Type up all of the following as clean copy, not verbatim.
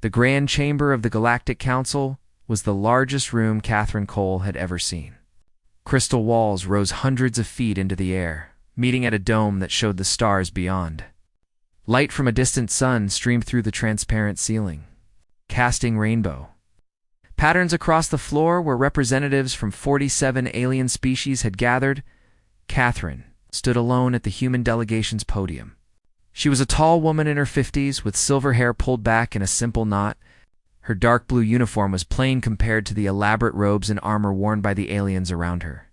The grand chamber of the Galactic Council was the largest room Catherine Cole had ever seen. Crystal walls rose hundreds of feet into the air, meeting at a dome that showed the stars beyond. Light from a distant sun streamed through the transparent ceiling, casting rainbow patterns across the floor where representatives from 47 alien species had gathered. Catherine stood alone at the human delegation's podium. She was a tall woman in her 50s with silver hair pulled back in a simple knot. Her dark blue uniform was plain compared to the elaborate robes and armor worn by the aliens around her.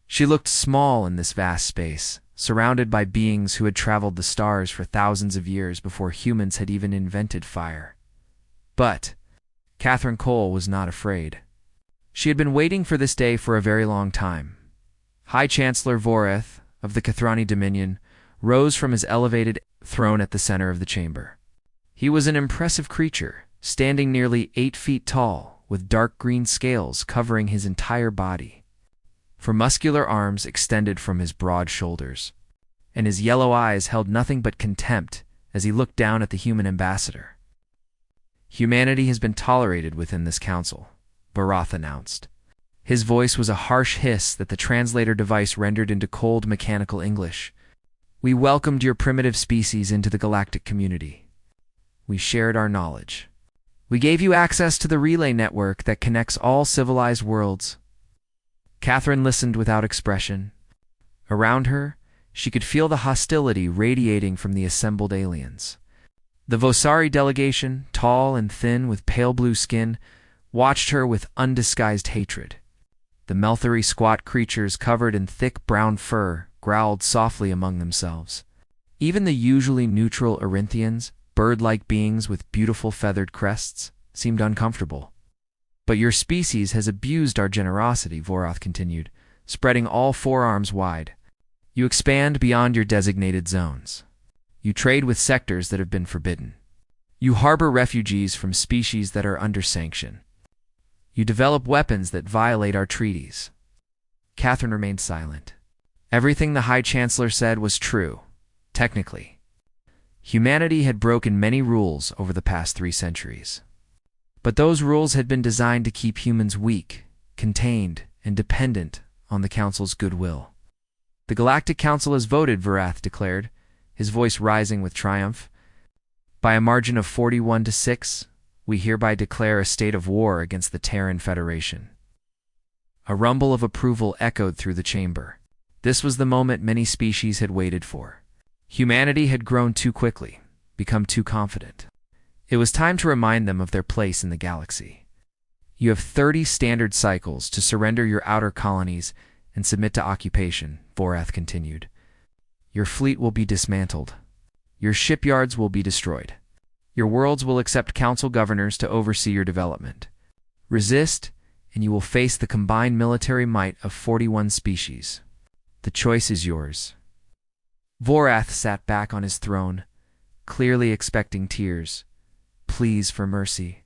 She looked small in this vast space, surrounded by beings who had traveled the stars for thousands of years before humans had even invented fire. But Catherine Cole was not afraid. She had been waiting for this day for a very long time. High Chancellor Voreth of the Kathrani Dominion rose from his elevated throne at the center of the chamber. He was an impressive creature, standing nearly 8 feet tall, with dark green scales covering his entire body. For muscular arms extended from his broad shoulders, and his yellow eyes held nothing but contempt as he looked down at the human ambassador. "Humanity has been tolerated within this council," Barath announced. His voice was a harsh hiss that the translator device rendered into cold mechanical English. "We welcomed your primitive species into the galactic community. We shared our knowledge. We gave you access to the relay network that connects all civilized worlds." Catherine listened without expression. Around her, she could feel the hostility radiating from the assembled aliens. The Vosari delegation, tall and thin with pale blue skin, watched her with undisguised hatred. The Melthery squat creatures covered in thick brown fur growled softly among themselves. Even the usually neutral Erinthians, bird-like beings with beautiful feathered crests, seemed uncomfortable. "But your species has abused our generosity," Vorath continued, spreading all forearms wide. "You expand beyond your designated zones. You trade with sectors that have been forbidden. You harbor refugees from species that are under sanction. You develop weapons that violate our treaties." Catherine remained silent. Everything the High Chancellor said was true, technically. Humanity had broken many rules over the past 3 centuries. But those rules had been designed to keep humans weak, contained, and dependent on the Council's goodwill. "The Galactic Council has voted," Vorath declared, his voice rising with triumph. "By a margin of 41-6, we hereby declare a state of war against the Terran Federation." A rumble of approval echoed through the chamber. This was the moment many species had waited for. Humanity had grown too quickly, become too confident. It was time to remind them of their place in the galaxy. "You have 30 standard cycles to surrender your outer colonies and submit to occupation," Vorath continued. "Your fleet will be dismantled. Your shipyards will be destroyed. Your worlds will accept council governors to oversee your development. Resist, and you will face the combined military might of 41 species. The choice is yours." Vorath sat back on his throne, clearly expecting tears, pleas for mercy,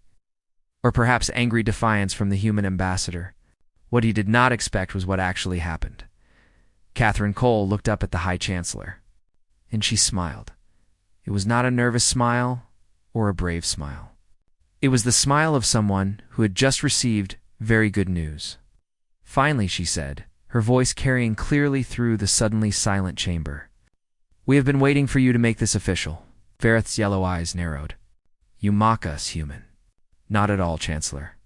or perhaps angry defiance from the human ambassador. What he did not expect was what actually happened. Catherine Cole looked up at the High Chancellor, and she smiled. It was not a nervous smile or a brave smile. It was the smile of someone who had just received very good news. "Finally," she said, her voice carrying clearly through the suddenly silent chamber. "We have been waiting for you to make this official." Vareth's yellow eyes narrowed. "You mock us, human." "Not at all, Chancellor."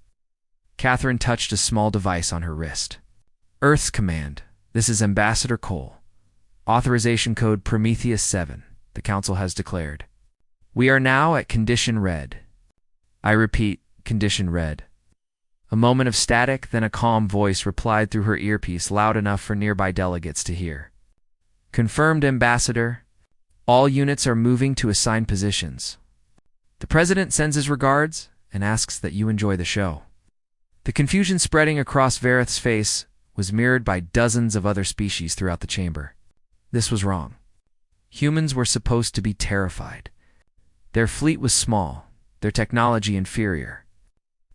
Catherine touched a small device on her wrist. "Earth's command. This is Ambassador Cole. Authorization code Prometheus 7, the Council has declared. We are now at Condition Red. I repeat, Condition Red." A moment of static, then a calm voice replied through her earpiece loud enough for nearby delegates to hear. "Confirmed, Ambassador. All units are moving to assigned positions. The President sends his regards and asks that you enjoy the show." The confusion spreading across Vareth's face was mirrored by dozens of other species throughout the chamber. This was wrong. Humans were supposed to be terrified. Their fleet was small, their technology inferior.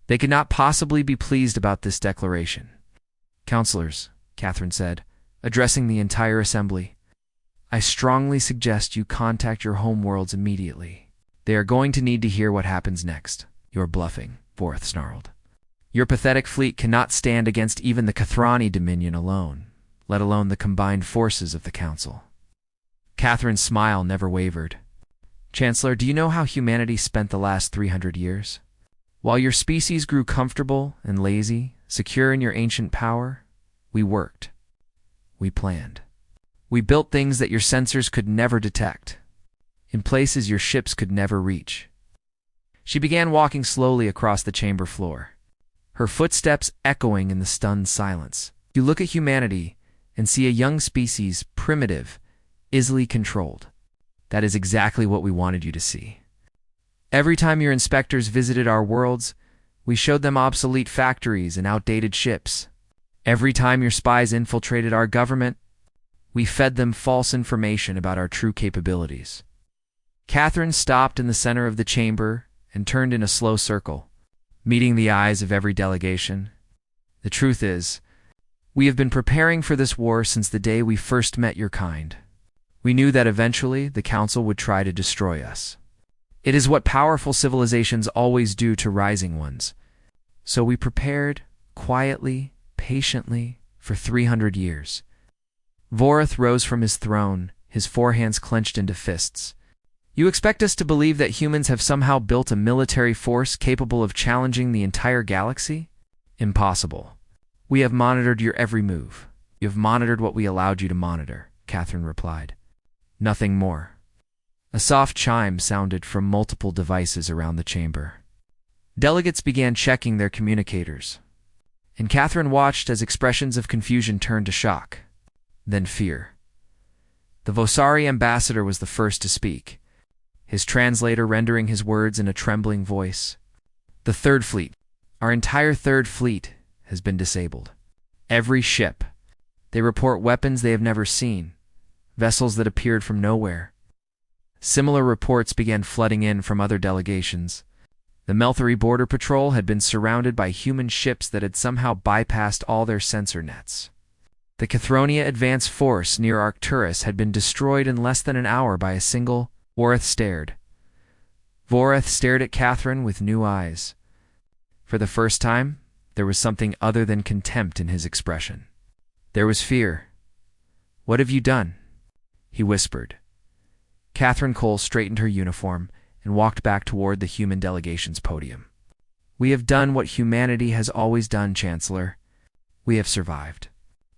They could not possibly be pleased about this declaration. "Counselors," Catherine said, addressing the entire assembly, "I strongly suggest you contact your homeworlds immediately. They are going to need to hear what happens next. "You're bluffing," Vorth snarled. "Your pathetic fleet cannot stand against even the Kathrani Dominion alone, let alone the combined forces of the Council." Catherine's smile never wavered. "Chancellor, do you know how humanity spent the last 300 years? While your species grew comfortable and lazy, secure in your ancient power, we worked. We planned. We built things that your sensors could never detect, in places your ships could never reach." She began walking slowly across the chamber floor, her footsteps echoing in the stunned silence. "You look at humanity and see a young species, primitive, easily controlled. That is exactly what we wanted you to see. Every time your inspectors visited our worlds, we showed them obsolete factories and outdated ships. Every time your spies infiltrated our government, we fed them false information about our true capabilities." Catherine stopped in the center of the chamber and turned in a slow circle, meeting the eyes of every delegation. "The truth is, we have been preparing for this war since the day we first met your kind. We knew that eventually the Council would try to destroy us. It is what powerful civilizations always do to rising ones. So we prepared, quietly, patiently, for 300 years. Vorth rose from his throne, his forehands clenched into fists. "You expect us to believe that humans have somehow built a military force capable of challenging the entire galaxy? Impossible. We have monitored your every move. You have monitored what we allowed you to monitor," Catherine replied. "Nothing more." A soft chime sounded from multiple devices around the chamber. Delegates began checking their communicators, and Catherine watched as expressions of confusion turned to shock, then fear. The Vosari ambassador was the first to speak, his translator rendering his words in a trembling voice. "The Third Fleet, our entire Third Fleet, has been disabled. Every ship. They report weapons they have never seen, vessels that appeared from nowhere." Similar reports began flooding in from other delegations. The Melthari Border Patrol had been surrounded by human ships that had somehow bypassed all their sensor nets. The Cathronia Advance Force near Arcturus had been destroyed in less than an hour by a single. Vorth stared at Catherine with new eyes. For the first time, there was something other than contempt in his expression. There was fear. "What have you done?" he whispered. Catherine Cole straightened her uniform and walked back toward the human delegation's podium. "We have done what humanity has always done, Chancellor. We have survived.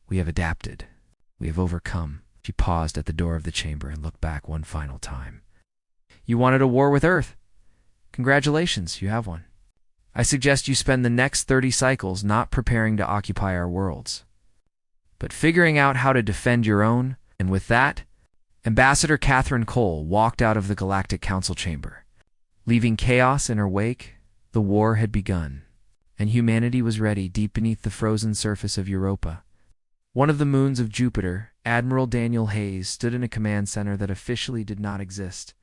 We have adapted. We have overcome." She paused at the door of the chamber and looked back one final time. "You wanted a war with Earth. Congratulations, you have one. I suggest you spend the next 30 cycles not preparing to occupy our worlds, but figuring out how to defend your own." And with that, Ambassador Catherine Cole walked out of the Galactic Council chamber. Leaving chaos in her wake, the war had begun, and humanity was ready deep beneath the frozen surface of Europa. One of the moons of Jupiter, Admiral Daniel Hayes, stood in a command center that officially did not exist.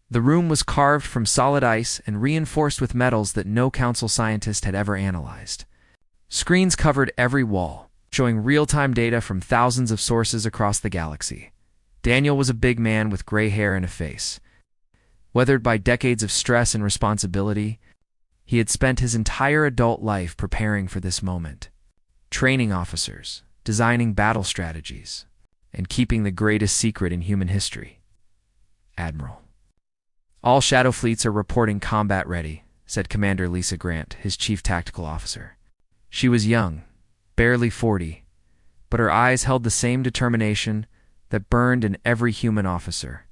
The room was carved from solid ice and reinforced with metals that no Council scientist had ever analyzed. Screens covered every wall, showing real-time data from thousands of sources across the galaxy. Daniel was a big man with gray hair and a face. Weathered by decades of stress and responsibility, he had spent his entire adult life preparing for this moment, training officers, designing battle strategies, and keeping the greatest secret in human history. "Admiral, all shadow fleets are reporting combat ready," said Commander Lisa Grant, his chief tactical officer. She was young, barely 40, but her eyes held the same determination that burned in every human officer.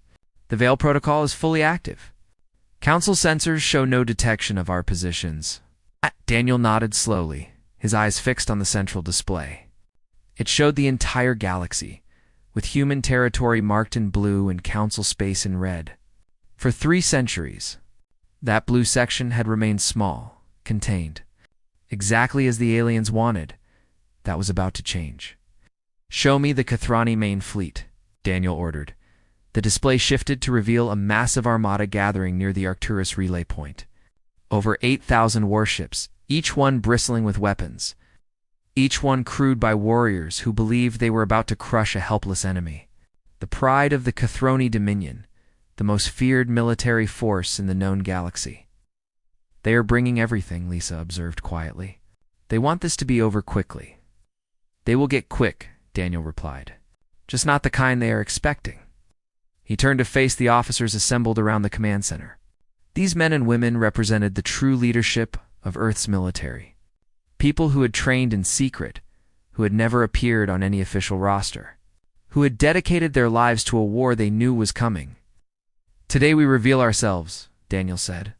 "The Veil Protocol is fully active. Council sensors show no detection of our positions." Daniel nodded slowly, his eyes fixed on the central display. It showed the entire galaxy, with human territory marked in blue and Council space in red. For 3 centuries, that blue section had remained small, contained. Exactly as the aliens wanted, that was about to change. "Show me the Kathrani main fleet," Daniel ordered. The display shifted to reveal a massive armada gathering near the Arcturus relay point. Over 8,000 warships, each one bristling with weapons. Each one crewed by warriors who believed they were about to crush a helpless enemy. The pride of the Kathroni Dominion, the most feared military force in the known galaxy. They are bringing everything, Lisa observed quietly. They want this to be over quickly. They will get quick, Daniel replied. Just not the kind they are expecting. He turned to face the officers assembled around the command center. These men and women represented the true leadership of Earth's military. People who had trained in secret, who had never appeared on any official roster, who had dedicated their lives to a war they knew was coming. Today we reveal ourselves, Daniel said,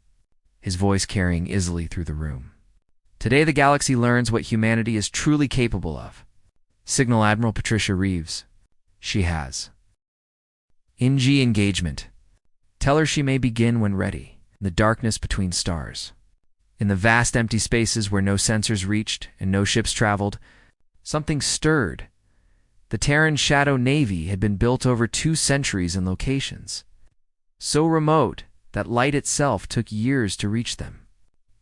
his voice carrying easily through the room. Today the galaxy learns what humanity is truly capable of. Signal Admiral Patricia Reeves. She has. NG engagement. Tell her she may begin when ready, in the darkness between stars. In the vast empty spaces where no sensors reached and no ships traveled, something stirred. The Terran Shadow Navy had been built over 2 centuries in locations so remote that light itself took years to reach them.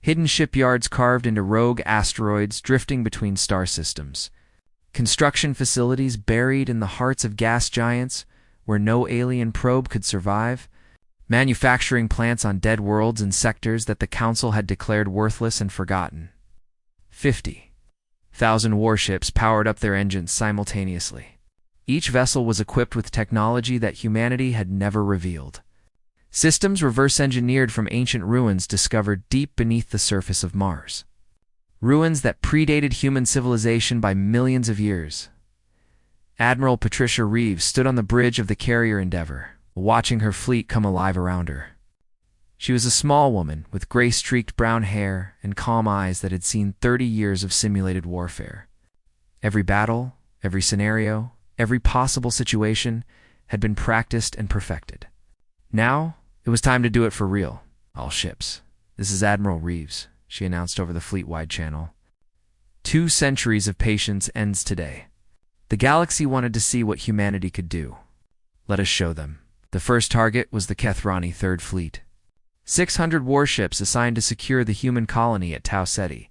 Hidden shipyards carved into rogue asteroids drifting between star systems. Construction facilities buried in the hearts of gas giants where no alien probe could survive. Manufacturing plants on dead worlds in sectors that the Council had declared worthless and forgotten. 50,000 warships powered up their engines simultaneously. Each vessel was equipped with technology that humanity had never revealed. Systems reverse-engineered from ancient ruins discovered deep beneath the surface of Mars. Ruins that predated human civilization by millions of years. Admiral Patricia Reeves stood on the bridge of the carrier Endeavour, watching her fleet come alive around her. She was a small woman with gray-streaked brown hair and calm eyes that had seen 30 years of simulated warfare. Every battle, every scenario, every possible situation had been practiced and perfected. Now, it was time to do it for real. All ships. This is Admiral Reeves, she announced over the fleet-wide channel. 2 centuries of patience ends today. The galaxy wanted to see what humanity could do. Let us show them. The first target was the Kethrani Third Fleet. 600 warships assigned to secure the human colony at Tau Ceti.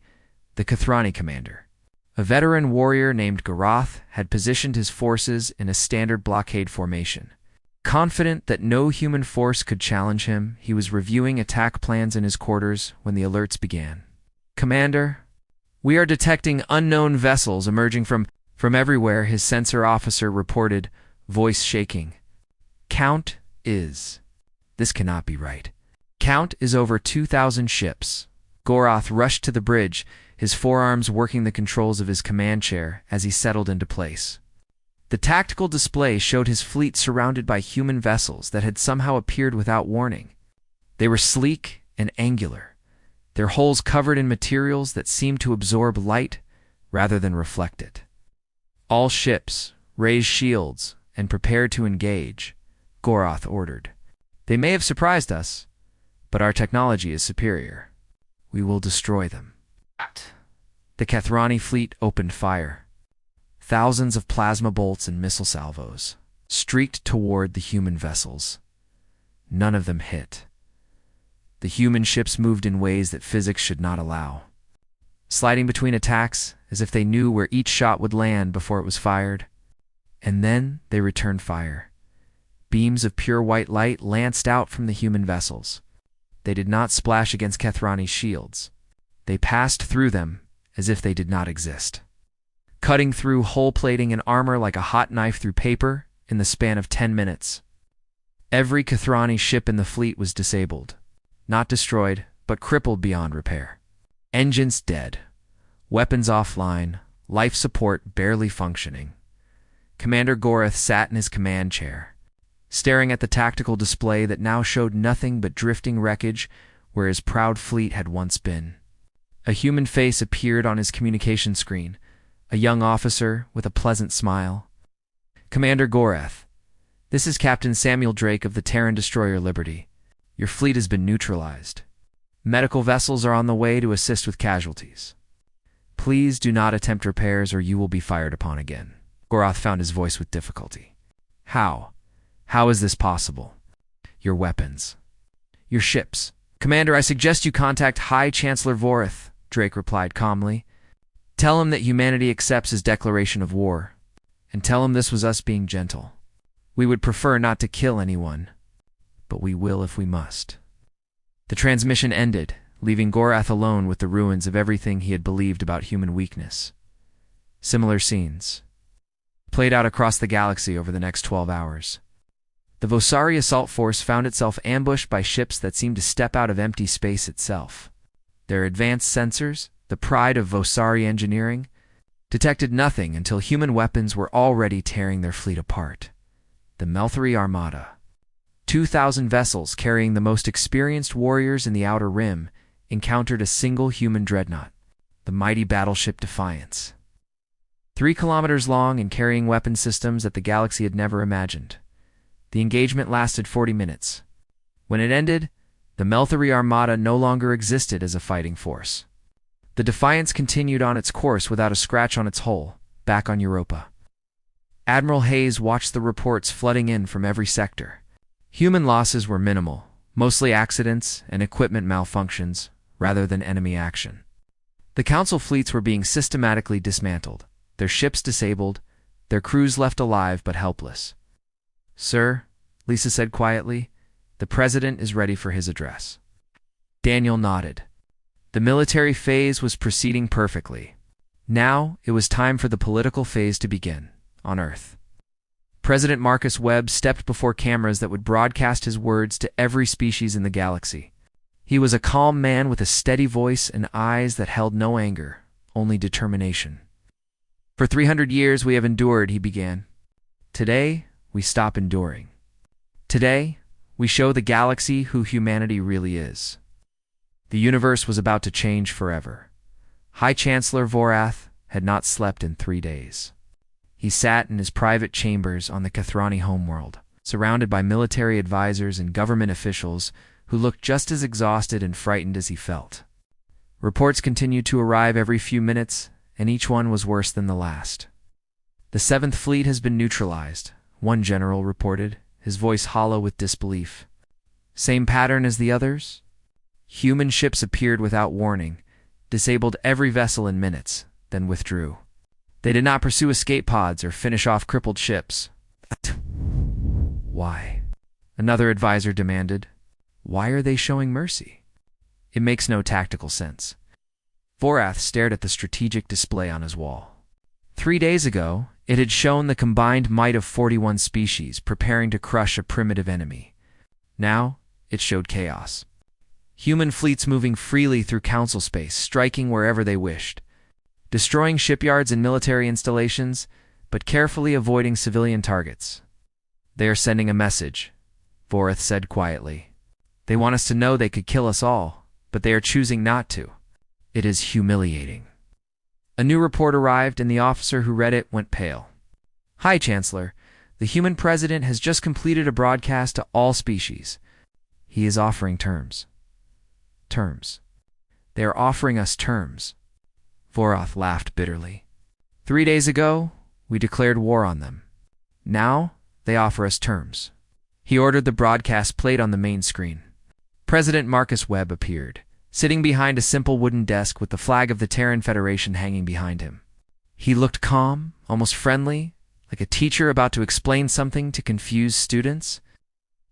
The Kethrani commander, a veteran warrior named Garath, had positioned his forces in a standard blockade formation. Confident that no human force could challenge him, he was reviewing attack plans in his quarters when the alerts began. Commander, we are detecting unknown vessels emerging from everywhere, his sensor officer reported, voice shaking. Count is. This cannot be right. Count is over 2,000 ships. Goroth rushed to the bridge, his forearms working the controls of his command chair as he settled into place. The tactical display showed his fleet surrounded by human vessels that had somehow appeared without warning. They were sleek and angular, their hulls covered in materials that seemed to absorb light rather than reflect it. All ships, raise shields, and prepare to engage, Goroth ordered. They may have surprised us, but our technology is superior. We will destroy them. The Kethrani fleet opened fire. Thousands of plasma bolts and missile salvos streaked toward the human vessels. None of them hit. The human ships moved in ways that physics should not allow, sliding between attacks as if they knew where each shot would land before it was fired. And then they returned fire. Beams of pure white light lanced out from the human vessels. They did not splash against Kethrani's shields. They passed through them as if they did not exist, cutting through hull plating and armor like a hot knife through paper in the span of 10 minutes. Every Kethrani ship in the fleet was disabled, not destroyed, but crippled beyond repair. Engines dead, weapons offline, life support barely functioning. Commander Goroth sat in his command chair, staring at the tactical display that now showed nothing but drifting wreckage where his proud fleet had once been. A human face appeared on his communication screen, a young officer with a pleasant smile. Commander Goroth, this is Captain Samuel Drake of the Terran destroyer Liberty. Your fleet has been neutralized. Medical vessels are on the way to assist with casualties. Please do not attempt repairs or you will be fired upon again. Goroth found his voice with difficulty. How? How is this possible? Your weapons. Your ships. Commander, I suggest you contact High Chancellor Vorith, Drake replied calmly. Tell him that humanity accepts his declaration of war, and tell him this was us being gentle. We would prefer not to kill anyone, but we will if we must. The transmission ended, leaving Gorath alone with the ruins of everything he had believed about human weakness. Similar scenes played out across the galaxy over the next 12 hours. The Vosari assault force found itself ambushed by ships that seemed to step out of empty space itself. Their advanced sensors, the pride of Vosari engineering, detected nothing until human weapons were already tearing their fleet apart. The Melthari Armada, 2,000 vessels carrying the most experienced warriors in the Outer Rim, encountered a single human dreadnought, the mighty battleship Defiance. 3 kilometers long and carrying weapon systems that the galaxy had never imagined. The engagement lasted 40 minutes. When it ended, the Melthari Armada no longer existed as a fighting force. The Defiance continued on its course without a scratch on its hull, back on Europa. Admiral Hayes watched the reports flooding in from every sector. Human losses were minimal, mostly accidents and equipment malfunctions, rather than enemy action. The Council fleets were being systematically dismantled, their ships disabled, their crews left alive but helpless. "Sir," Lisa said quietly, "the President is ready for his address." Daniel nodded. The military phase was proceeding perfectly. Now it was time for the political phase to begin, on Earth. President Marcus Webb stepped before cameras that would broadcast his words to every species in the galaxy. He was a calm man with a steady voice and eyes that held no anger, only determination. "For 300 years we have endured," he began. "Today, we stop enduring. Today, we show the galaxy who humanity really is." The universe was about to change forever. High Chancellor Vorath had not slept in 3 days. He sat in his private chambers on the Kathrani homeworld, surrounded by military advisors and government officials who looked just as exhausted and frightened as he felt. Reports continued to arrive every few minutes, and each one was worse than the last. "The 7th Fleet has been neutralized," one general reported, his voice hollow with disbelief. "Same pattern as the others?" Human ships appeared without warning, disabled every vessel in minutes, then withdrew. They did not pursue escape pods or finish off crippled ships. "Why?" another advisor demanded. "Why are they showing mercy? It makes no tactical sense." Vorath stared at the strategic display on his wall. 3 days ago, it had shown the combined might of 41 species preparing to crush a primitive enemy. Now, it showed chaos. Human fleets moving freely through Council space, striking wherever they wished, destroying shipyards and military installations, but carefully avoiding civilian targets. "They are sending a message," Vorath said quietly. "They want us to know they could kill us all, but they are choosing not to. It is humiliating." A new report arrived, and the officer who read it went pale. "Hi, Chancellor. The human president has just completed a broadcast to all species. He is offering terms." "Terms? They are offering us terms." Vorath laughed bitterly. 3 days ago, we declared war on them. Now, they offer us terms." He ordered the broadcast played on the main screen. President Marcus Webb appeared, sitting behind a simple wooden desk with the flag of the Terran Federation hanging behind him. He looked calm, almost friendly, like a teacher about to explain something to confused students.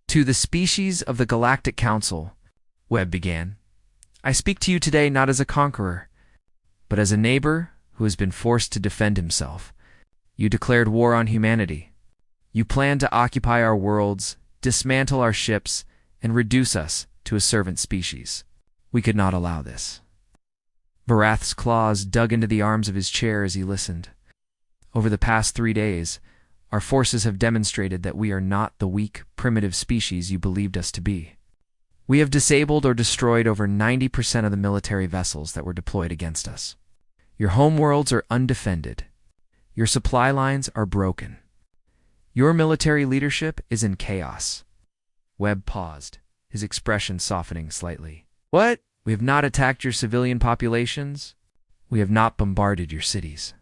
"To the species of the Galactic Council," Webb began, "I speak to you today not as a conqueror, but as a neighbor who has been forced to defend himself. You declared war on humanity. You plan to occupy our worlds, dismantle our ships, and reduce us to a servant species. We could not allow this." Vorath's claws dug into the arms of his chair as he listened. "Over the past 3 days, our forces have demonstrated that we are not the weak, primitive species you believed us to be. We have disabled or destroyed over 90% of the military vessels that were deployed against us. Your homeworlds are undefended. Your supply lines are broken. Your military leadership is in chaos." Webb paused, his expression softening slightly. "What? We have not attacked your civilian populations. We have not bombarded your cities.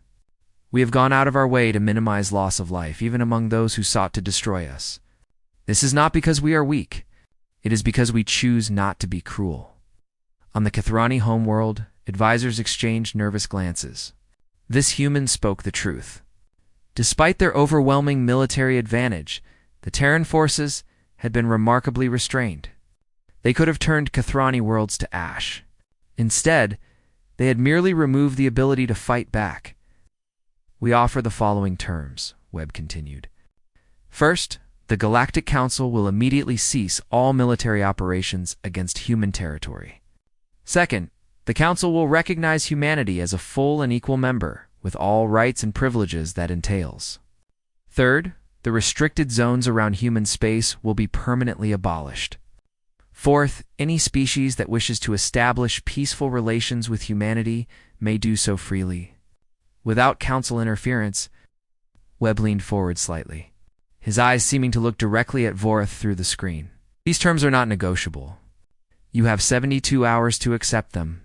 We have gone out of our way to minimize loss of life, even among those who sought to destroy us. This is not because we are weak. It is because we choose not to be cruel." On the Kathrani homeworld, advisors exchanged nervous glances. This human spoke the truth. Despite their overwhelming military advantage, the Terran forces had been remarkably restrained. They could have turned Kathrani worlds to ash, Instead, they had merely removed the ability to fight back. "We offer the following terms," Webb continued. "First, the Galactic Council will immediately cease all military operations against human territory. Second, the Council will recognize humanity as a full and equal member, with all rights and privileges that entails. Third, the restricted zones around human space will be permanently abolished. Fourth, any species that wishes to establish peaceful relations with humanity may do so freely, without Council interference." Webb leaned forward slightly, his eyes seeming to look directly at Vorath through the screen. "These terms are not negotiable. You have 72 hours to accept them.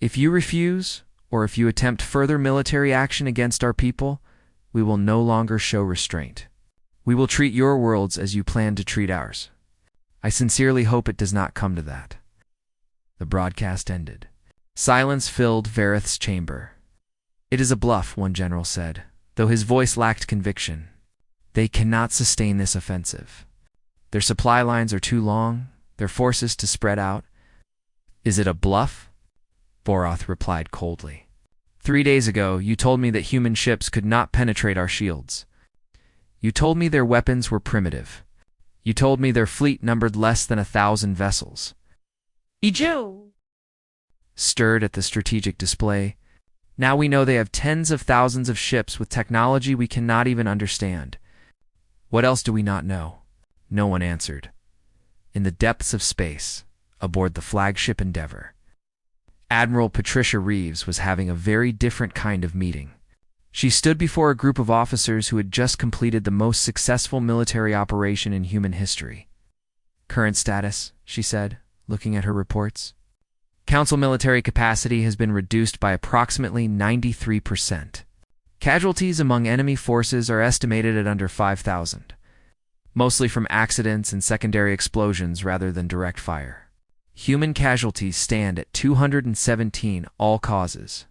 If you refuse, or if you attempt further military action against our people, we will no longer show restraint. We will treat your worlds as you plan to treat ours. I sincerely hope it does not come to that." The broadcast ended. Silence filled Vareth's chamber. "It is a bluff," one general said, though his voice lacked conviction. "They cannot sustain this offensive. Their supply lines are too long, their forces to spread out." "Is it a bluff?" Vorath replied coldly. 3 days ago, you told me that human ships could not penetrate our shields. You told me their weapons were primitive. You told me their fleet numbered less than 1,000 vessels." Ijo stirred at the strategic display. "Now we know they have tens of thousands of ships with technology we cannot even understand. What else do we not know?" No one answered. In the depths of space, aboard the flagship Endeavour, Admiral Patricia Reeves was having a very different kind of meeting. She stood before a group of officers who had just completed the most successful military operation in human history. "Current status," she said, looking at her reports. "Council military capacity has been reduced by approximately 93%. Casualties among enemy forces are estimated at under 5,000, mostly from accidents and secondary explosions rather than direct fire. Human casualties stand at 217 all causes."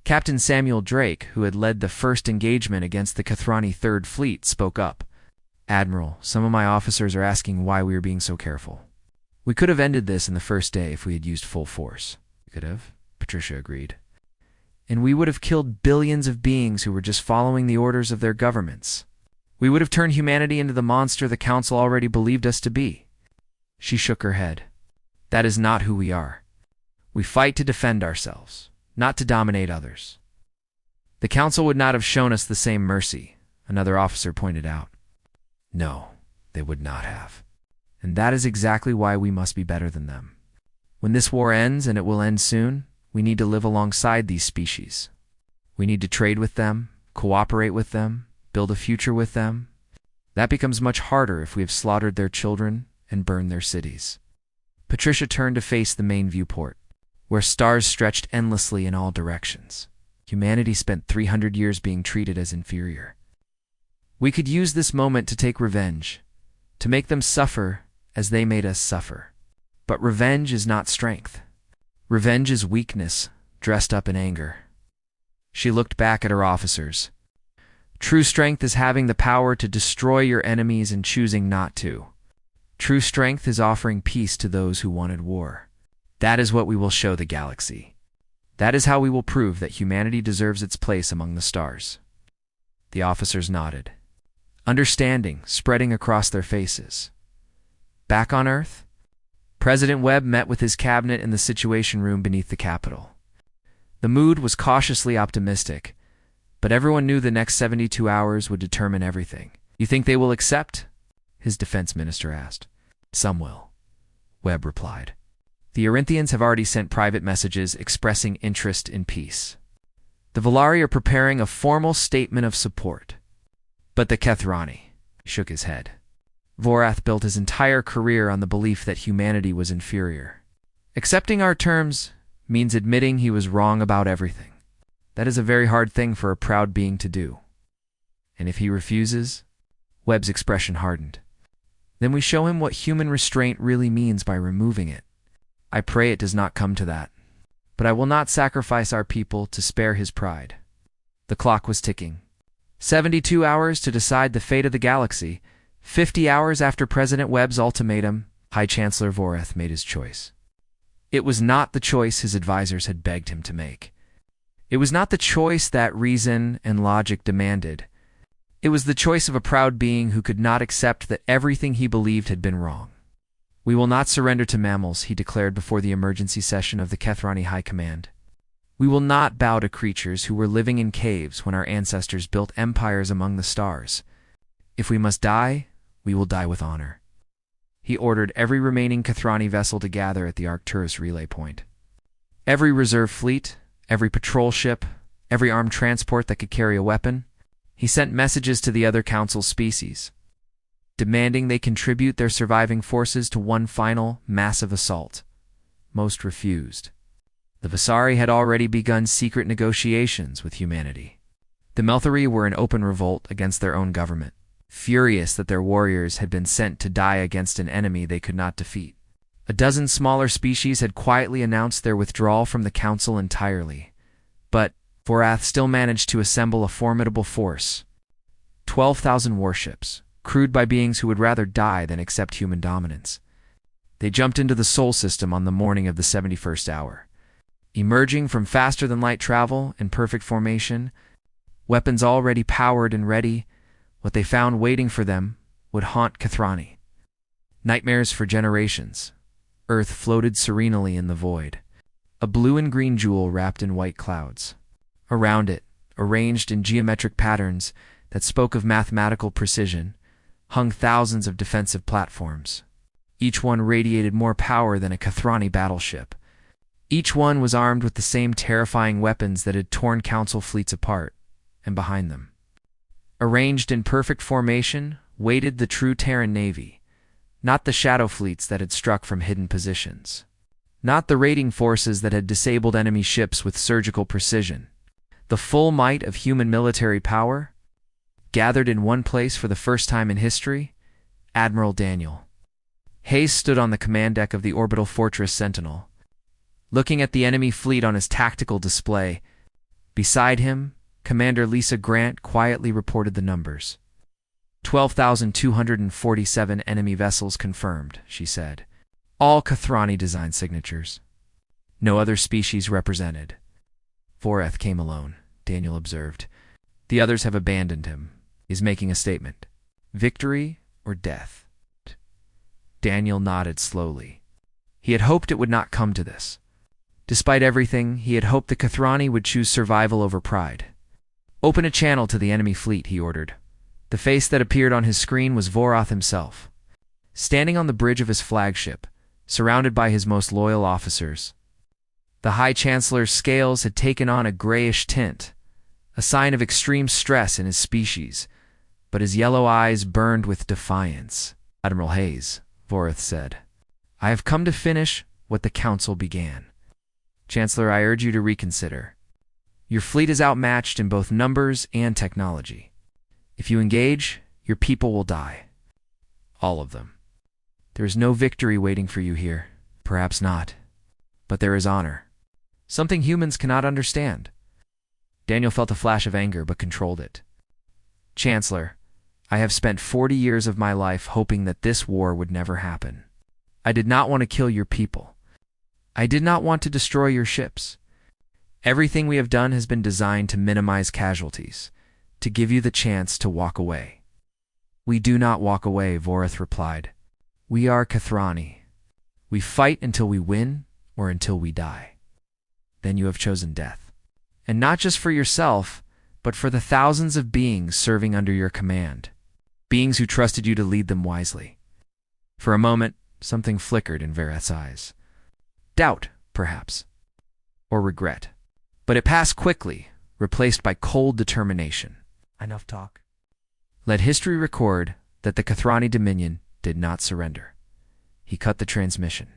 Captain Samuel Drake, who had led the first engagement against the Kathrani Third Fleet, spoke up. "Admiral, some of my officers are asking why we are being so careful. We could have ended this in the first day if we had used full force." "We could have," Patricia agreed. "And we would have killed billions of beings who were just following the orders of their governments. We would have turned humanity into the monster the Council already believed us to be." She shook her head. "That is not who we are. We fight to defend ourselves, not to dominate others." "The Council would not have shown us the same mercy," another officer pointed out. "No, they would not have. And that is exactly why we must be better than them. When this war ends, and it will end soon, we need to live alongside these species. We need to trade with them, cooperate with them, build a future with them. That becomes much harder if we have slaughtered their children and burned their cities." Patricia turned to face the main viewport, where stars stretched endlessly in all directions. Humanity spent 300 years being treated as inferior. "We could use this moment to take revenge, to make them suffer as they made us suffer. But revenge is not strength. Revenge is weakness, dressed up in anger." She looked back at her officers. "True strength is having the power to destroy your enemies and choosing not to. True strength is offering peace to those who wanted war. That is what we will show the galaxy. That is how we will prove that humanity deserves its place among the stars." The officers nodded, understanding spreading across their faces. Back on Earth, President Webb met with his cabinet in the Situation Room beneath the Capitol. The mood was cautiously optimistic, but everyone knew the next 72 hours would determine everything. "You think they will accept?" his defense minister asked. "Some will," Webb replied. "The Arinthians have already sent private messages expressing interest in peace. The Valari are preparing a formal statement of support. But the Kathrani," shook his head. "Vorath built his entire career on the belief that humanity was inferior. Accepting our terms means admitting he was wrong about everything. That is a very hard thing for a proud being to do. And if he refuses," Webb's expression hardened, "then we show him what human restraint really means by removing it. I pray it does not come to that. But I will not sacrifice our people to spare his pride." The clock was ticking. 72 hours to decide the fate of the galaxy. 50 hours after President Webb's ultimatum, High Chancellor Vorath made his choice. It was not the choice his advisors had begged him to make. It was not the choice that reason and logic demanded. It was the choice of a proud being who could not accept that everything he believed had been wrong. "We will not surrender to mammals," he declared before the emergency session of the Kethrani High Command. "We will not bow to creatures who were living in caves when our ancestors built empires among the stars. If we must die, we will die with honor." He ordered every remaining Kethrani vessel to gather at the Arcturus relay point. Every reserve fleet, every patrol ship, every armed transport that could carry a weapon. He sent messages to the other Council species, demanding they contribute their surviving forces to one final, massive assault. Most refused. The Visari had already begun secret negotiations with humanity. The Melthari were in open revolt against their own government, furious that their warriors had been sent to die against an enemy they could not defeat. A dozen smaller species had quietly announced their withdrawal from the Council entirely, but Vorath still managed to assemble a formidable force. 12,000 warships, crewed by beings who would rather die than accept human dominance. They jumped into the Sol system on the morning of the 71st hour. Emerging from faster-than-light travel in perfect formation, weapons already powered and ready, what they found waiting for them would haunt Kethrani. Nightmares for generations. Earth floated serenely in the void, a blue and green jewel wrapped in white clouds. Around it, arranged in geometric patterns that spoke of mathematical precision, hung thousands of defensive platforms. Each one radiated more power than a Kethrani battleship. Each one was armed with the same terrifying weapons that had torn Council fleets apart, and behind them, arranged in perfect formation, waited the true Terran Navy, not the shadow fleets that had struck from hidden positions, not the raiding forces that had disabled enemy ships with surgical precision. The full might of human military power, gathered in one place for the first time in history. Admiral Daniel Hayes stood on the command deck of the orbital fortress Sentinel, looking at the enemy fleet on his tactical display. Beside him, Commander Lisa Grant quietly reported the numbers. 12,247 enemy vessels confirmed, she said. All Kethrani design signatures. No other species represented. Vorath came alone, Daniel observed. The others have abandoned him. He's making a statement. Victory or death? Daniel nodded slowly. He had hoped it would not come to this. Despite everything, he had hoped the Kethrani would choose survival over pride. Open a channel to the enemy fleet, he ordered. The face that appeared on his screen was Vorath himself, standing on the bridge of his flagship, surrounded by his most loyal officers. The High Chancellor's scales had taken on a grayish tint, a sign of extreme stress in his species, but his yellow eyes burned with defiance. Admiral Hayes, Vorath said, I have come to finish what the Council began. Chancellor, I urge you to reconsider. Your fleet is outmatched in both numbers and technology. If you engage, your people will die. All of them. There is no victory waiting for you here. Perhaps not. But there is honor. Something humans cannot understand. Daniel felt a flash of anger, but controlled it. Chancellor, I have spent 40 years of my life hoping that this war would never happen. I did not want to kill your people. I did not want to destroy your ships. Everything we have done has been designed to minimize casualties, to give you the chance to walk away. We do not walk away, Vorath replied. We are Kethrani. We fight until we win or until we die. Then you have chosen death. And not just for yourself, but for the thousands of beings serving under your command. Beings who trusted you to lead them wisely. For a moment, something flickered in Vorath's eyes. Doubt, perhaps. Or regret. But it passed quickly, replaced by cold determination. Enough talk. Let history record that the Kethrani Dominion did not surrender. He cut the transmission.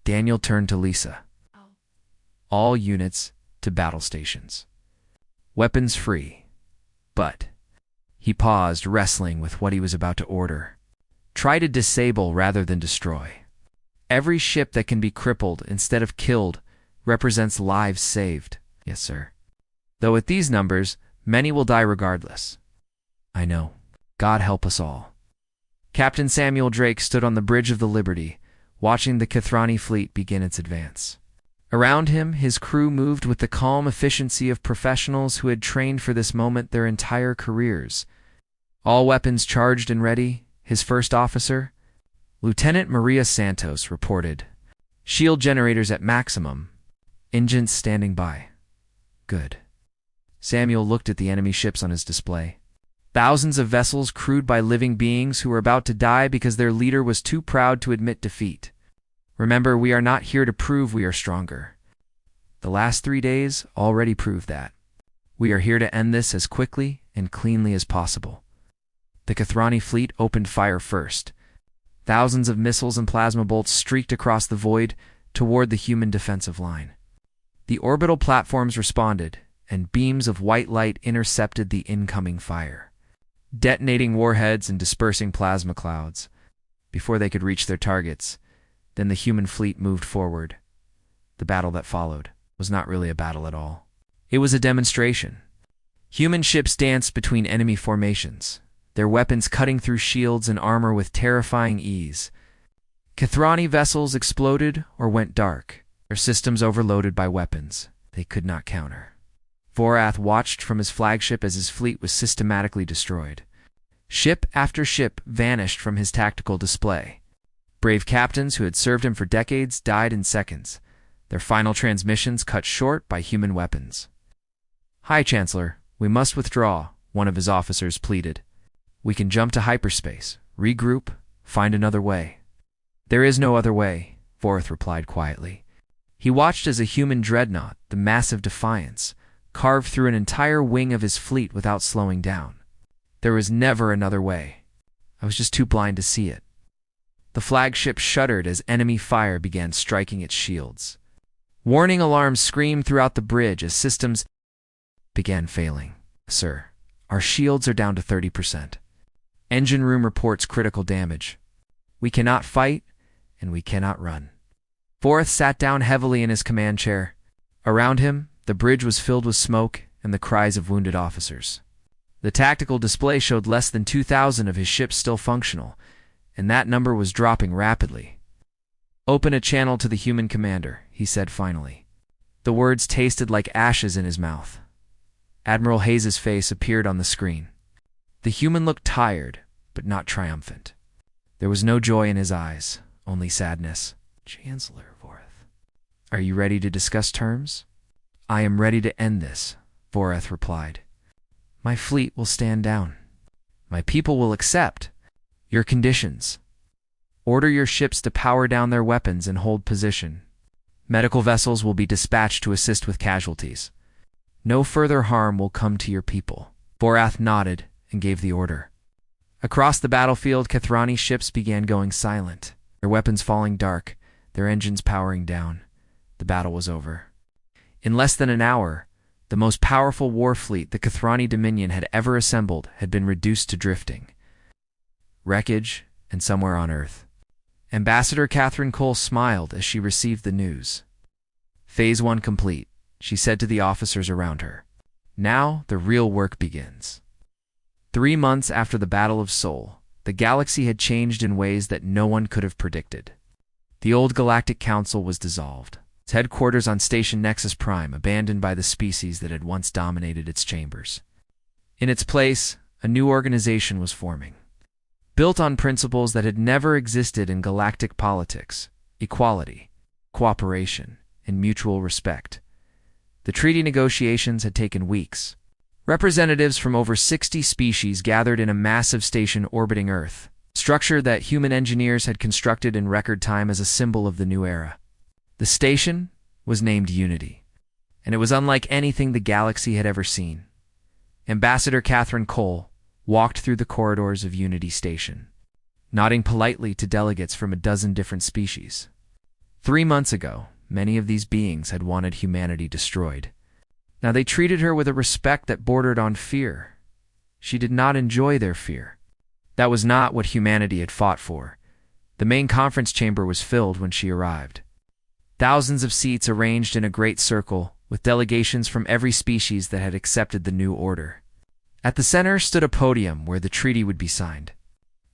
Daniel turned to Lisa. All units to battle stations. Weapons free. But he paused, wrestling with what he was about to order. Try to disable rather than destroy. Every ship that can be crippled instead of killed represents lives saved. Yes, sir. Though at these numbers, many will die regardless. I know. God help us all. Captain Samuel Drake stood on the bridge of the Liberty, watching the Kathrani fleet begin its advance. Around him, his crew moved with the calm efficiency of professionals who had trained for this moment their entire careers. All weapons charged and ready, his first officer, Lieutenant Maria Santos, reported. Shield generators at maximum. Engines standing by. Good. Samuel looked at the enemy ships on his display. Thousands of vessels crewed by living beings who were about to die because their leader was too proud to admit defeat. Remember, we are not here to prove we are stronger. The last 3 days already proved that. We are here to end this as quickly and cleanly as possible. The Kathrani fleet opened fire first. Thousands of missiles and plasma bolts streaked across the void toward the human defensive line. The orbital platforms responded, and beams of white light intercepted the incoming fire, detonating warheads and dispersing plasma clouds. Before they could reach their targets, then the human fleet moved forward. The battle that followed was not really a battle at all. It was a demonstration. Human ships danced between enemy formations, their weapons cutting through shields and armor with terrifying ease. Kathrani vessels exploded or went dark, their systems overloaded by weapons they could not counter. Vorath watched from his flagship as his fleet was systematically destroyed. Ship after ship vanished from his tactical display. Brave captains who had served him for decades died in seconds, their final transmissions cut short by human weapons. "High Chancellor, we must withdraw," one of his officers pleaded. "We can jump to hyperspace, regroup, find another way." "There is no other way," Vorath replied quietly. He watched as a human dreadnought, the massive Defiance, carved through an entire wing of his fleet without slowing down. There was never another way. I was just too blind to see it. The flagship shuddered as enemy fire began striking its shields. Warning alarms screamed throughout the bridge as systems began failing. "Sir, our shields are down to 30%. Engine room reports critical damage. We cannot fight, and we cannot run." Vorath sat down heavily in his command chair. Around him, the bridge was filled with smoke and the cries of wounded officers. The tactical display showed less than 2,000 of his ships still functional, and that number was dropping rapidly. "Open a channel to the human commander," he said finally. The words tasted like ashes in his mouth. Admiral Hayes's face appeared on the screen. The human looked tired, but not triumphant. There was no joy in his eyes, only sadness. "Chancellor Vorath, are you ready to discuss terms?" "I am ready to end this," Vorath replied. "My fleet will stand down. My people will accept your conditions. Order your ships to power down their weapons and hold position. Medical vessels will be dispatched to assist with casualties. No further harm will come to your people." Vorath nodded and gave the order. Across the battlefield, Kathrani ships began going silent, their weapons falling dark, their engines powering down. The battle was over. In less than an hour, the most powerful war fleet the Kathrani Dominion had ever assembled had been reduced to drifting. Wreckage, and somewhere on Earth. Ambassador Catherine Cole smiled as she received the news. "Phase 1 complete," she said to the officers around her. "Now the real work begins." 3 months after the Battle of Sol, the galaxy had changed in ways that no one could have predicted. The old Galactic Council was dissolved, its headquarters on Station Nexus Prime abandoned by the species that had once dominated its chambers. In its place, a new organization was forming, built on principles that had never existed in galactic politics: equality, cooperation, and mutual respect. The treaty negotiations had taken weeks. Representatives from over 60 species gathered in a massive station orbiting Earth, a structure that human engineers had constructed in record time as a symbol of the new era. The station was named Unity, and it was unlike anything the galaxy had ever seen. Ambassador Catherine Cole walked through the corridors of Unity Station, nodding politely to delegates from a dozen different species. 3 months ago, many of these beings had wanted humanity destroyed. Now they treated her with a respect that bordered on fear. She did not enjoy their fear. That was not what humanity had fought for. The main conference chamber was filled when she arrived. Thousands of seats arranged in a great circle, with delegations from every species that had accepted the new order. At the center stood a podium where the treaty would be signed,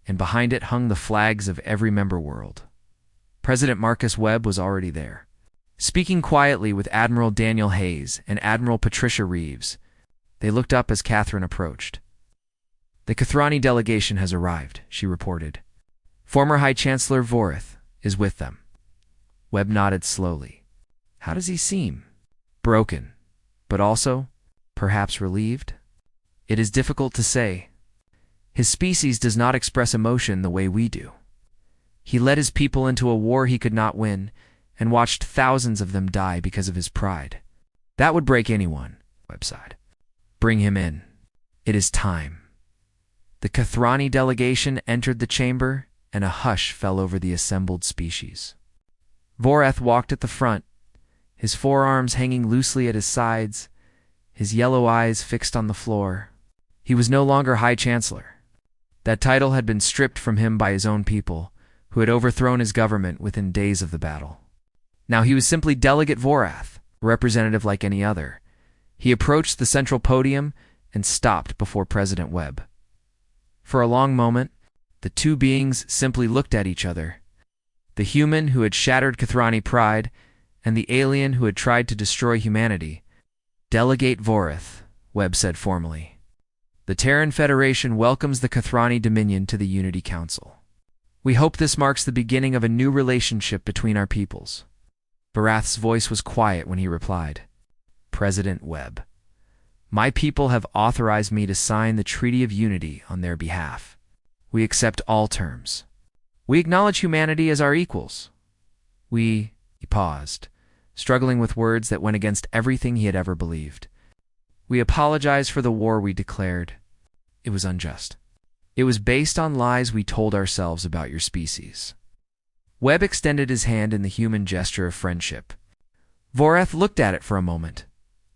and behind it hung the flags of every member world. President Marcus Webb was already there. Speaking quietly with Admiral Daniel Hayes and Admiral Patricia Reeves, they looked up as Catherine approached. "The Kathrani delegation has arrived," she reported. "Former High Chancellor Vorith is with them." Webb nodded slowly. How does he seem? Broken, but also, perhaps relieved? It is difficult to say. His species does not express emotion the way we do. He led his people into a war he could not win, and watched thousands of them die because of his pride. That would break anyone, Webb sighed. Bring him in. It is time. The Kathrani delegation entered the chamber, and a hush fell over the assembled species. Voreth walked at the front, his forearms hanging loosely at his sides, his yellow eyes fixed on the floor. He was no longer High Chancellor. That title had been stripped from him by his own people, who had overthrown his government within days of the battle. Now he was simply Delegate Vorath, a representative like any other. He approached the central podium and stopped before President Webb. For a long moment, the two beings simply looked at each other. The human who had shattered Kathrani pride, and the alien who had tried to destroy humanity. "Delegate Voreth," Webb said formally. "The Terran Federation welcomes the Kathrani Dominion to the Unity Council. We hope this marks the beginning of a new relationship between our peoples." Vorath's voice was quiet when he replied, "President Webb, my people have authorized me to sign the Treaty of Unity on their behalf. We accept all terms. We acknowledge humanity as our equals. He paused, struggling with words that went against everything he had ever believed. "We apologize for the war we declared. It was unjust. It was based on lies we told ourselves about your species." Webb extended his hand in the human gesture of friendship. Voreth looked at it for a moment,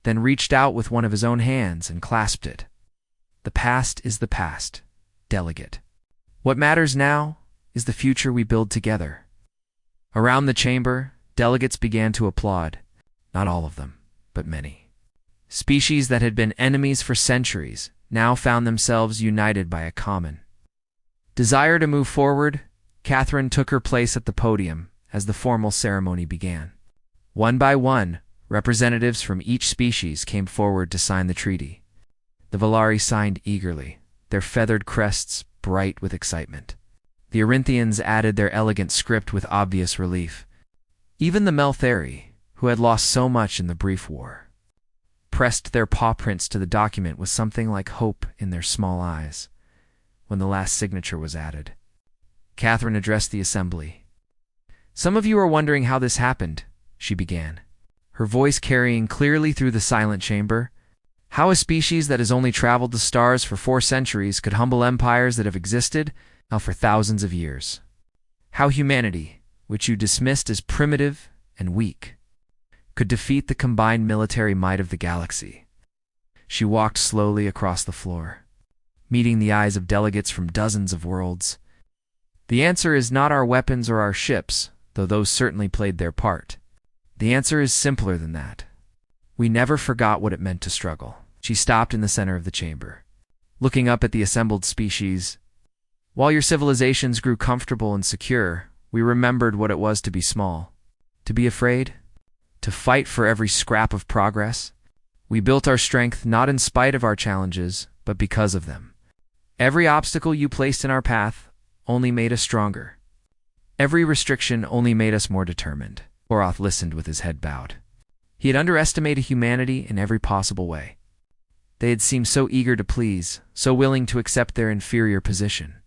then reached out with one of his own hands and clasped it. "The past is the past, Delegate. What matters now is the future we build together." Around the chamber, delegates began to applaud. Not all of them, but many. Species that had been enemies for centuries now found themselves united by a common desire to move forward. Catherine took her place at the podium as the formal ceremony began. One by one, representatives from each species came forward to sign the treaty. The Valari signed eagerly, their feathered crests bright with excitement. The Arinthians added their elegant script with obvious relief. Even the Meltheri, who had lost so much in the brief war, pressed their paw prints to the document with something like hope in their small eyes. When the last signature was added, Catherine addressed the assembly. "Some of you are wondering how this happened," she began, her voice carrying clearly through the silent chamber. "How a species that has only traveled the stars for 4 centuries could humble empires that have existed now for thousands of years. How humanity, which you dismissed as primitive and weak, could defeat the combined military might of the galaxy." She walked slowly across the floor, meeting the eyes of delegates from dozens of worlds. "The answer is not our weapons or our ships, though those certainly played their part. The answer is simpler than that. We never forgot what it meant to struggle." She stopped in the center of the chamber, looking up at the assembled species. "While your civilizations grew comfortable and secure, we remembered what it was to be small, to be afraid, to fight for every scrap of progress. We built our strength not in spite of our challenges, but because of them. Every obstacle you placed in our path only made us stronger. Every restriction only made us more determined." Vorath listened with his head bowed. He had underestimated humanity in every possible way. They had seemed so eager to please, so willing to accept their inferior position.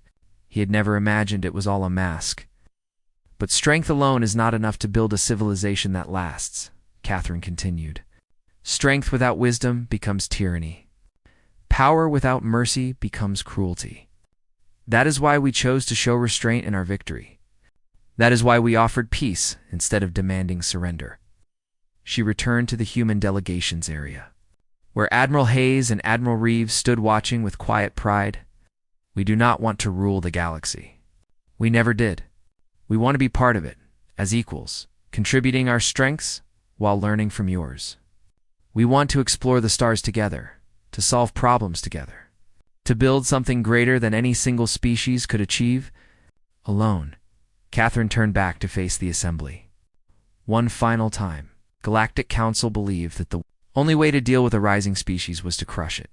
He had never imagined it was all a mask. "But strength alone is not enough to build a civilization that lasts," Catherine continued. "Strength without wisdom becomes tyranny. Power without mercy becomes cruelty. That is why we chose to show restraint in our victory. That is why we offered peace instead of demanding surrender." She returned to the human delegations area, where Admiral Hayes and Admiral Reeves stood watching with quiet pride. "We do not want to rule the galaxy. We never did. We want to be part of it, as equals, contributing our strengths while learning from yours. We want to explore the stars together, to solve problems together, to build something greater than any single species could achieve alone." Catherine turned back to face the assembly. One final time, Galactic Council believed that the only way to deal with a rising species was to crush it.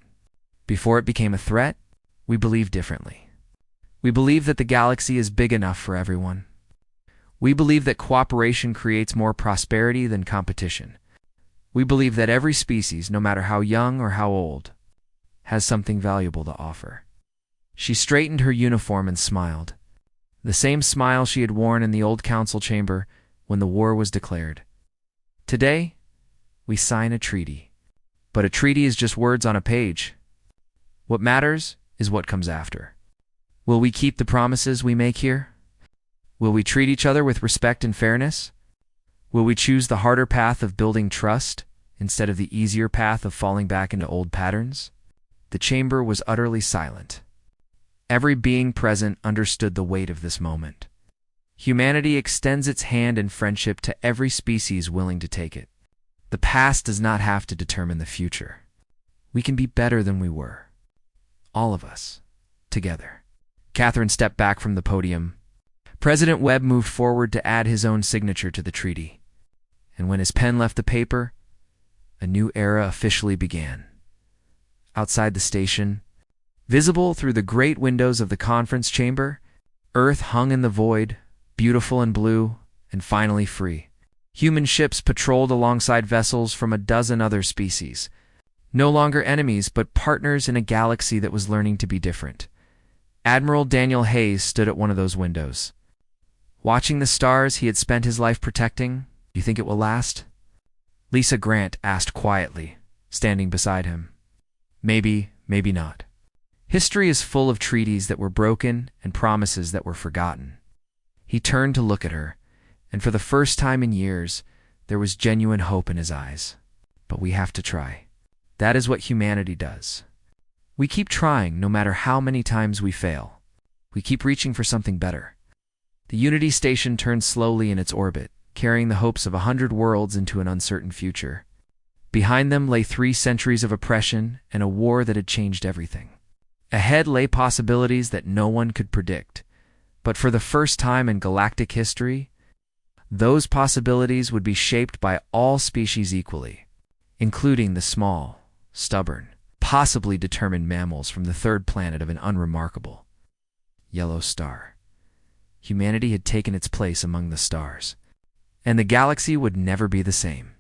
Before it became a threat, we believed differently. We believe that the galaxy is big enough for everyone. We believe that cooperation creates more prosperity than competition. We believe that every species, no matter how young or how old, has something valuable to offer. She straightened her uniform and smiled, the same smile she had worn in the old council chamber when the war was declared. Today, we sign a treaty. But a treaty is just words on a page. What matters is what comes after. Will we keep the promises we make here? Will we treat each other with respect and fairness? Will we choose the harder path of building trust instead of the easier path of falling back into old patterns? The chamber was utterly silent. Every being present understood the weight of this moment. Humanity extends its hand in friendship to every species willing to take it. The past does not have to determine the future. We can be better than we were. All of us, together. Catherine stepped back from the podium. President Webb moved forward to add his own signature to the treaty. And when his pen left the paper, a new era officially began. Outside the station, visible through the great windows of the conference chamber, Earth hung in the void, beautiful and blue, and finally free. Human ships patrolled alongside vessels from a dozen other species. No longer enemies, but partners in a galaxy that was learning to be different. Admiral Daniel Hayes stood at one of those windows. Watching the stars he had spent his life protecting, do you think it will last? Lisa Grant asked quietly, standing beside him. Maybe, maybe not. History is full of treaties that were broken and promises that were forgotten. He turned to look at her, and for the first time in years, there was genuine hope in his eyes. But we have to try. That is what humanity does. We keep trying no matter how many times we fail. We keep reaching for something better. The Unity station turned slowly in its orbit, carrying the hopes of 100 worlds into an uncertain future. Behind them lay 3 centuries of oppression and a war that had changed everything. Ahead lay possibilities that no one could predict. But for the first time in galactic history, those possibilities would be shaped by all species equally, including the small, stubborn, possibly determined mammals from the 3rd planet of an unremarkable yellow star. Humanity had taken its place among the stars, and the galaxy would never be the same.